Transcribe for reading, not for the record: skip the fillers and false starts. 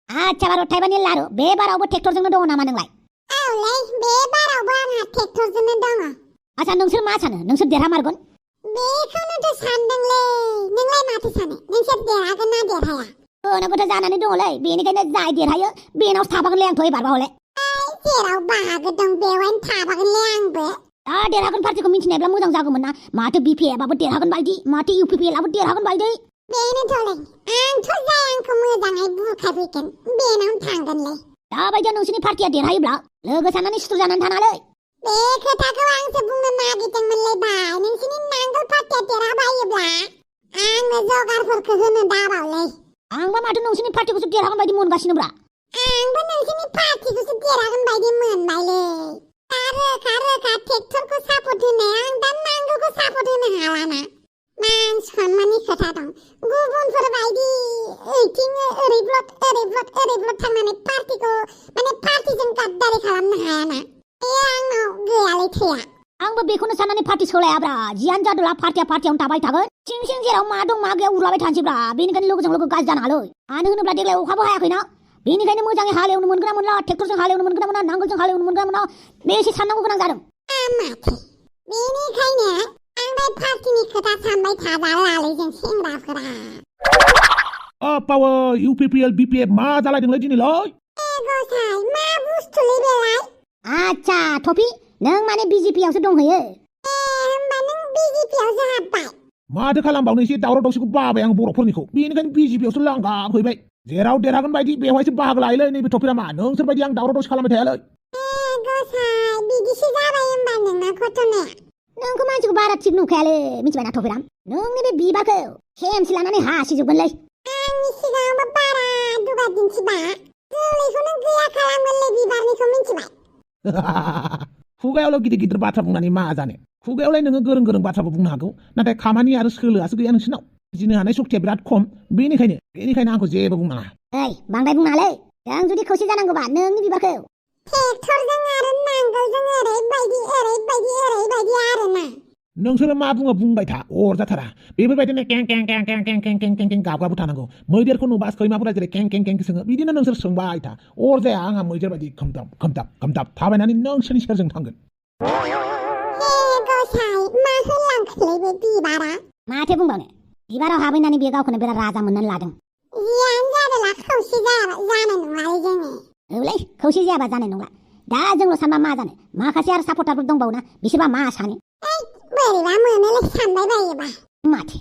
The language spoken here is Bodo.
आच्छा बार' थाइबानि लारु बे बारावबो ट्रेक्टरजोंनो दङ नामा नोंलाय? औलै बे बारावबो आंहा ट्रेक्टरजोंनो दङ। आच्छा नोंसोर मा सानो नोंसोर देरहामारगोन? बेखौनोथ' सानदोंलै नोंलाय माथो सानो नोंसोर देरहागोन ना देरहाया? होनोबोथ' जानानै दङलै बेनिखायनो जाय देरहायो बेनावसो थाफागोनलै आंथ' एबारबा हले। जेराव बाहागो दं बेवहायनो थाफागोनलै आंबो। दा देरहागोन पार्टिखौ मिथिनायब्ला मोजां जागौमोन ना। माथो BPF आबो देरहागोन बायदि माथो UPPL आबो देरहागोन बायदि। बेनोथ'लै आंथ' जाय आंखौ मोजाङै बुरखायफैगोन बेनावनो थांगोनलै। दाबायदियाव नोंसोरनि पार्टिया देरहायोब्ला लोगो साननानै सुथुर जानानै थानाङालै। बे खोथाखौ आंसो बुंनो नागिरदोंमोनलै भाइ नोंसोरनि नांगोल पार्टिया देरहाबायोब्ला आंनो जगारफोरखौ होनो दाबावलै। आंबा माथो नोंसोरनि पार्टिखौसो देरहागोन बायदि मोनगासिनोब्रा। आंबो नोंसोरनि पार्टिखौसो देरहागोन बायदि मोनबायलै। रोखा रोखा ट्रेक्टरखौ सापर्ट होनाया आं दा नांगोलखौ सापर्ट होनो हालाना। मान सनमाननि खोथा दं। गुबुनफोर बायदि ओइथिं ओरै ब्लड थांनानै पार्टिखौ पार्टिजों गाद्दारि खालामनो हायाना। बे आंनाव गैयालै थैया। आंबो बेखौनो साननानै पार्टि सोलायाब्रा। जियानो जादोला पार्टियावनो थाबाय थागोन। सिं सिं जेराव मा दं मा गैया उरलाबाय थानोसैब्रा। बेनिखायनो लोगोजों लोगो गाज्रि जानो हालै। मानो होनोब्ला देग्लाय अखाबो हायाखैना। बेनिखायनो मोजाङै हालेवनो मोनगोन ना मोनला ट्रेक्टरजों हालेवनो मोनगोन ना मोना नांगोलजों हालेवनो मोनगोन ना मोना बे एसे साननांगौ गोनां जादों। माथो बेनिखायनो आं बे पार्टिनि खोथा सानबाय थाजालालै जों सेंग्राफोरा। पावर UPPL BPF मा जालायदोंलै दिनैलाय? गसाय मा बुस्थुलै बेलाय? आच्छा टफि नों माने BJP आवसो दंहैयो। होमबा नों BJP आवसो हाबबाय? माथो खालामबावनो एसे दावराव दावसिखौ बाबाय आं बर'फोरनिखौ। बेनिखायनो BJP आवसो लांगाफैबाय। जेराव देरहागोन बायदि बेवहायसो बाहागो लायोलै नैबे टफिरा मा नोंसोर बायदि आं दावराव दावसि खालामबाय थायालै। गसाय बिदिसो जाबाय होमबा नोंना घटनाया। नोंखौ मानसिखौ बारा थिग नुखायालै मिथिबायना टफिराम। नोंनि बे बिबारखौ खेमसे लानानै हासिजोबगोनलै। आंनि सिगाङावबो बारा दुगा दिन्थिबा जोलैखौनो गैया खालामगोनलै बिबारनिखौ मिथिबाय। खुगायावल' गिदिर गिदिर बाथ्रा बुंनानै मा जानो। खुगायावलाय नोङो गोरों गोरों बाथ्राबो बुंनो हागौ नाथाय खामानि आरो सोलोआसो गैया नोंसिनाव। बुजिनो हानाय सक्तिया बिराद खम बेनिखायनो आंखौ जेबो बुंनाङा। ओइ बांद्राय बुंनाङालै। जों जुदि खौसे जानांगौबा नोंनि बिबारखौ ट्रेक्टरजों आरो नांगोलजों ओरैबायदि आरोना। नोंसोरो मा बुङो बुंबाय था अरजाथारा। बेफोरबायदिनो कें कें कें कें कें कें कें कें कें गाबगाबो थानांगौ। मैदेरखौ नुबा सैमाफोरा जेरै कें कें कें सोङो बिदिनो नोंसोर सोंबाय था। अरजाया आंहा मैदेर बायदि खोमदाब थाबायनानै नोंसोरनि सेरजों थांगोन। गसाय मा होनलांखोलै बे बिबारा? माथो बुंबावनो बिबाराव हाबैनानै बे गावखौनो बिराद राजा मोननानै लादों। जियानो जादोला खौसे जानाय नङालै जोङो। औलै खौसे जायाबा जानाय नंला। दा जोंल' सानबा मा जानो माखासे आरो सापर्टारफोर दंबावोना बिसोरबा मा सानो। बोरैबा मोनोलै सानबाय बायोबा। माथो